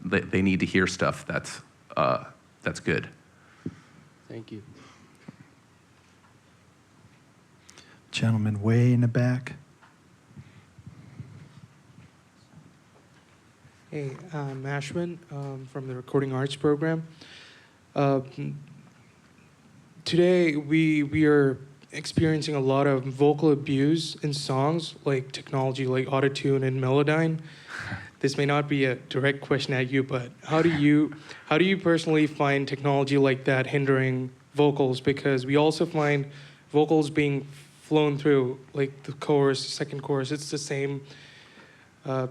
they need to hear stuff that's good. Thank you. Gentleman way in the back. Hey, I'm Ashwin from the Recording Arts program. Today, we are experiencing a lot of vocal abuse in songs, like technology like autotune and Melodyne. This may not be a direct question at you, but how do you personally find technology like that hindering vocals? Because we also find vocals being flown through, like the chorus, second chorus, it's the same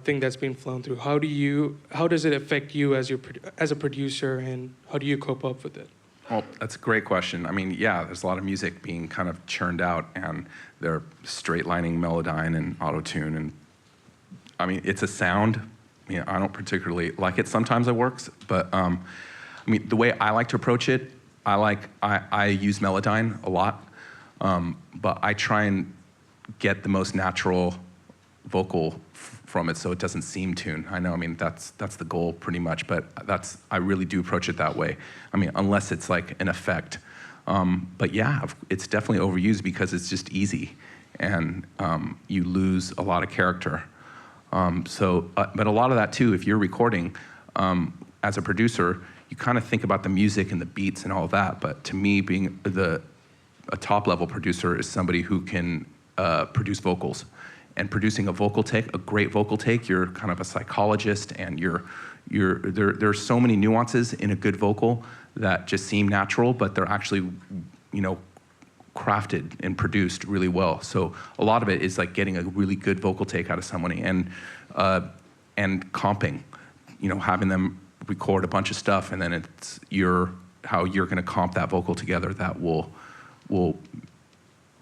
thing that's being flown through. How does it affect you as a producer, and how do you cope up with it? Well, that's a great question. I mean, yeah, there's a lot of music being kind of churned out, and they're straight lining Melodyne and autotune, and I mean, it's a sound. I mean, I don't particularly like it. Sometimes it works, but I mean, the way I like to approach it, I use Melodyne a lot, but I try and get the most natural vocal from it, so it doesn't seem tuned. I know, I mean, that's the goal pretty much, but I really do approach it that way. I mean, unless it's like an effect. But yeah, it's definitely overused because it's just easy, and you lose a lot of character. But a lot of that too, if you're recording, as a producer, you kind of think about the music and the beats and all of that, but to me, being a top-level producer is somebody who can produce vocals. And producing a great vocal take, you're kind of a psychologist, and there's so many nuances in a good vocal that just seem natural, but they're actually, crafted and produced really well. So a lot of it is like getting a really good vocal take out of somebody, and comping, having them record a bunch of stuff, and then it's how you're going to comp that vocal together that will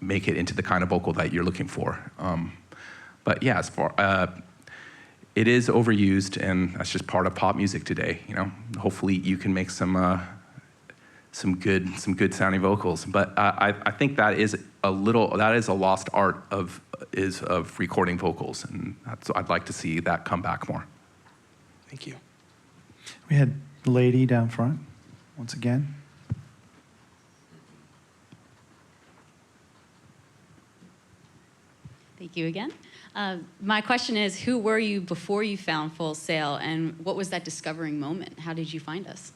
make it into the kind of vocal that you're looking for. But yeah, it is overused, and that's just part of pop music today. Hopefully you can make some good sounding vocals. But I think that is a lost art of recording vocals, and I'd like to see that come back more. Thank you. We had a lady down front once again. Thank you again. My question is, who were you before you found Full Sail, and what was that discovering moment? How did you find us?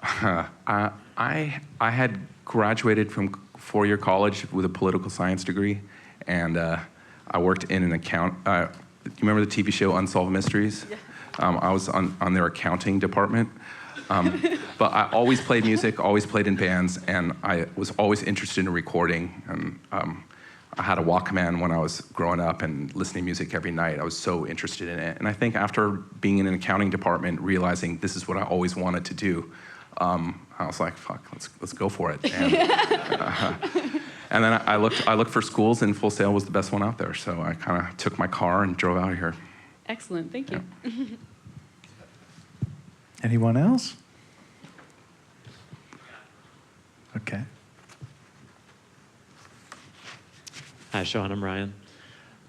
I had graduated from four-year college with a political science degree, and I worked in an account. Do you remember the TV show Unsolved Mysteries? Yeah. I was on their accounting department. But I always played music, always played in bands, and I was always interested in recording. And I had a Walkman when I was growing up and listening to music every night. I was so interested in it. And I think after being in an accounting department, realizing this is what I always wanted to do, I was like, fuck, let's go for it. And then I looked for schools, and Full Sail was the best one out there. So I kind of took my car and drove out here. Excellent, thank you. Yeah. Anyone else? Okay. Hi, Sean. I'm Ryan.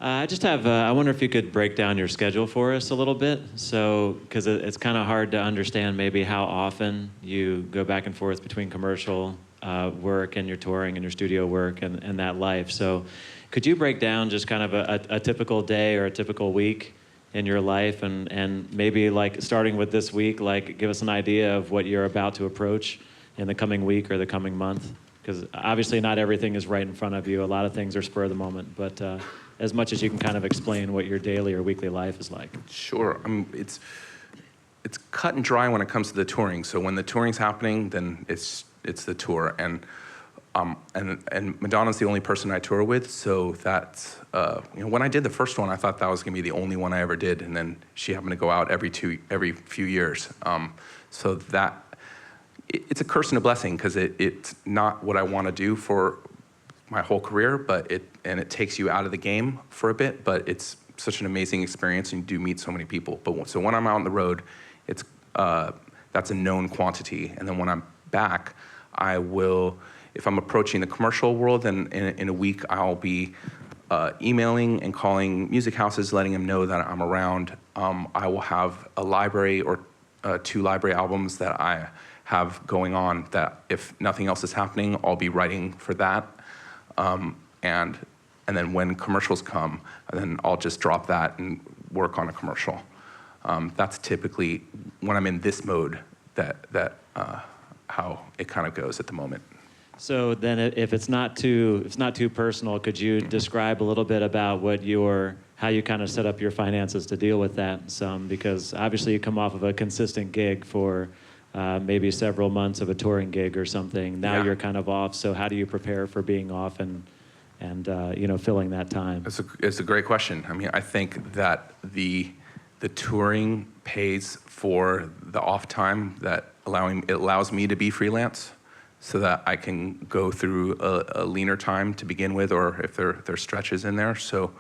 I just have, I wonder if you could break down your schedule for us a little bit. So, because it's kind of hard to understand maybe how often you go back and forth between commercial work and your touring and your studio work and that life. So could you break down just kind of a typical day or a typical week in your life, and maybe like starting with this week, like give us an idea of what you're about to approach in the coming week or the coming month? Because obviously not everything is right in front of you. A lot of things are spur of the moment, but as much as you can kind of explain what your daily or weekly life is like. Sure. It's cut and dry when it comes to the touring. So when the touring's happening, then it's the tour, and Madonna's the only person I tour with. So that's when I did the first one, I thought that was gonna be the only one I ever did, and then she happened to go out every few years. So that. It's a curse and a blessing, because it's not what I want to do for my whole career, but it takes you out of the game for a bit, but it's such an amazing experience, and you do meet so many people. So when I'm out on the road, it's that's a known quantity, and then when I'm back, I will, if I'm approaching the commercial world, then in a week I'll be emailing and calling music houses, letting them know that I'm around. I will have a library or 2 library albums that I have going on that if nothing else is happening, I'll be writing for that. And then when commercials come, then I'll just drop that and work on a commercial. That's typically when I'm in this mode that how it kind of goes at the moment. So then, if it's not too personal, could you describe a little bit about how you kind of set up your finances to deal with that some? Because obviously you come off of a consistent gig for maybe several months of a touring gig or something. Now you're kind of off. So how do you prepare for being off and filling that time? It's a great question. I mean, I think that the touring pays for the off time that it allows me to be freelance, so that I can go through a leaner time to begin with, or if there are stretches in there. So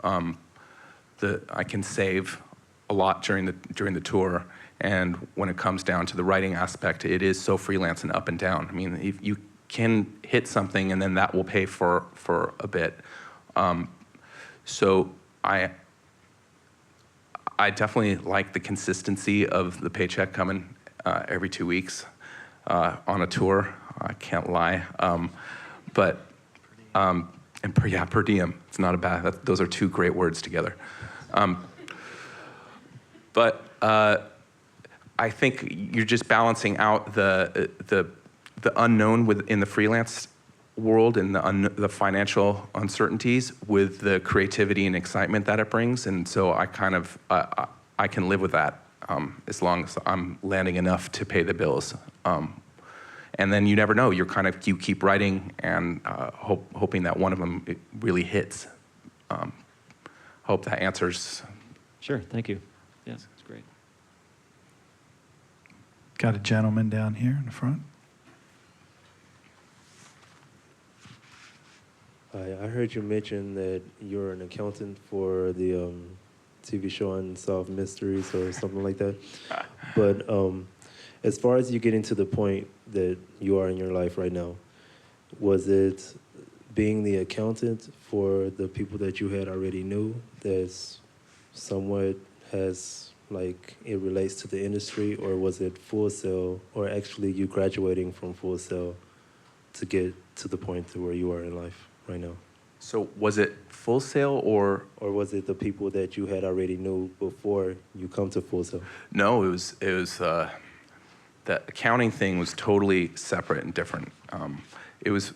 I can save a lot during the tour. And when it comes down to the writing aspect, it is so freelance and up and down. I mean, if you can hit something and then that will pay for a bit. So I definitely like the consistency of the paycheck coming every 2 weeks on a tour. I can't lie. Per diem. It's not a bad. Those are 2 great words together. I think you're just balancing out the unknown within the freelance world and the financial uncertainties with the creativity and excitement that it brings. And so I kind of I can live with that as long as I'm landing enough to pay the bills. And then you never know. You keep writing and hoping that one of them it really hits. Hope that answers. Sure. Thank you. Yes, it's great. Got a gentleman down here in the front. Hi, I heard you mention that you're an accountant for the TV show Unsolved Mysteries or something like that. But as far as you getting to the point that you are in your life right now, was it being the accountant for the people that you had already knew that's somewhat has, like, it relates to the industry, or was it Full Sail, or actually you graduating from Full Sail to get to the point to where you are in life right now? So was it Full Sail or was it the people that you had already knew before you come to Full Sail? No, it was the accounting thing was totally separate and different. It was,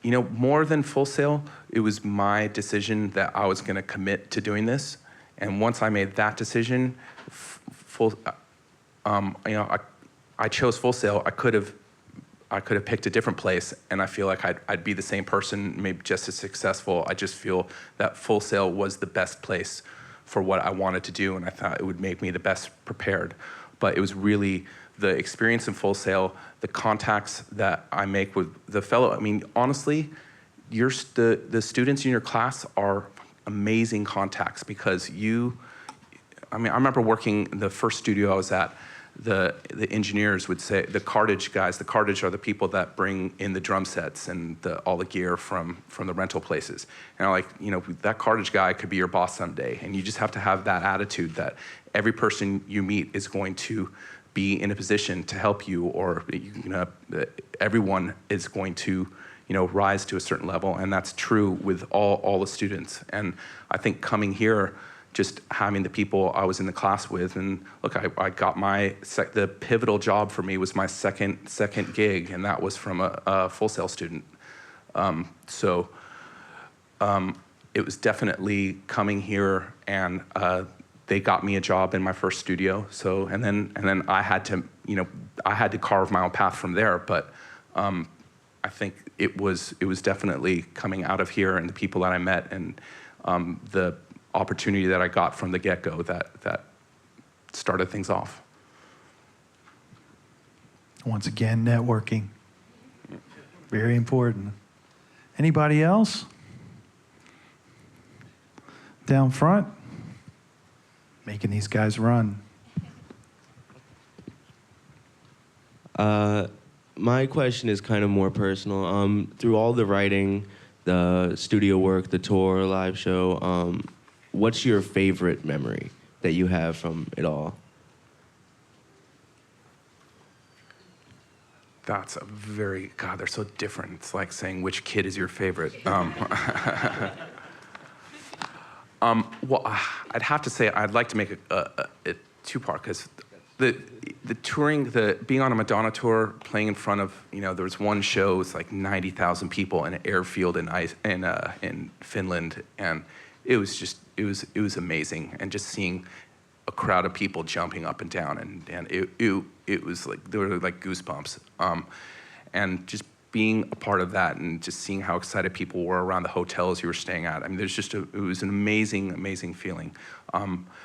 more than Full Sail, it was my decision that I was going to commit to doing this. And once I made that decision, I chose Full Sail. I could have picked a different place, and I feel like I'd be the same person, maybe just as successful. I just feel that Full Sail was the best place for what I wanted to do, and I thought it would make me the best prepared. But it was really the experience in Full Sail, the contacts that I make with the fellow. I mean, honestly, the students in your class are amazing contacts because I remember working in the first studio I was at, the engineers would say, the cartage guys, the cartage are the people that bring in the drum sets and all the gear from the rental places. And I'm like, that cartage guy could be your boss someday. And you just have to have that attitude that every person you meet is going to be in a position to help you, or everyone is going to rise to a certain level. And that's true with all the students. And I think coming here, just having the people I was in the class with, and look, I got the pivotal job for me was my second gig, and that was from a Full Sail student. It was definitely coming here, and they got me a job in my first studio. So, and then I had to carve my own path from there. But I think it was definitely coming out of here and the people that I met and the opportunity that I got from the get-go that started things off. Once again, networking. Very important. Anybody else? Down front? Making these guys run. My question is kind of more personal. Through all the writing, the studio work, the tour, live show, what's your favorite memory that you have from it all? That's a very, God, they're so different. It's like saying which kid is your favorite. Well, I'd have to say I'd like to make a two-part, because the touring, being on a Madonna tour, playing in front of, there was one show, it was like 90,000 people in an airfield in Finland, and it was amazing, and just seeing a crowd of people jumping up and down, and it was like, there were like goosebumps, and just being a part of that, and just seeing how excited people were around the hotels you were staying at. I mean, it was an amazing feeling.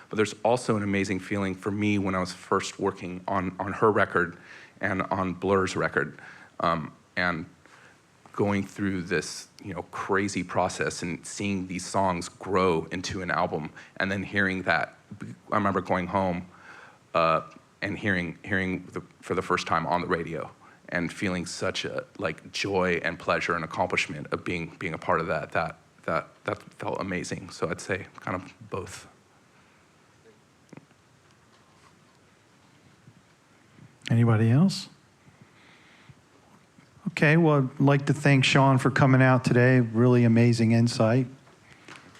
But there's also an amazing feeling for me when I was first working on her record and on Blur's record, and going through this, crazy process and seeing these songs grow into an album, and then hearing that. I remember going home and hearing for the first time on the radio, and feeling such a joy and pleasure and accomplishment of being a part of that. That felt amazing. So I'd say kind of both. Anybody else? Okay, well, I'd like to thank Sean for coming out today. Really amazing insight.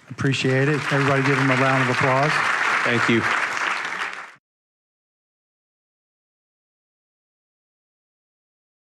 Appreciate it. Everybody give him a round of applause. Thank you.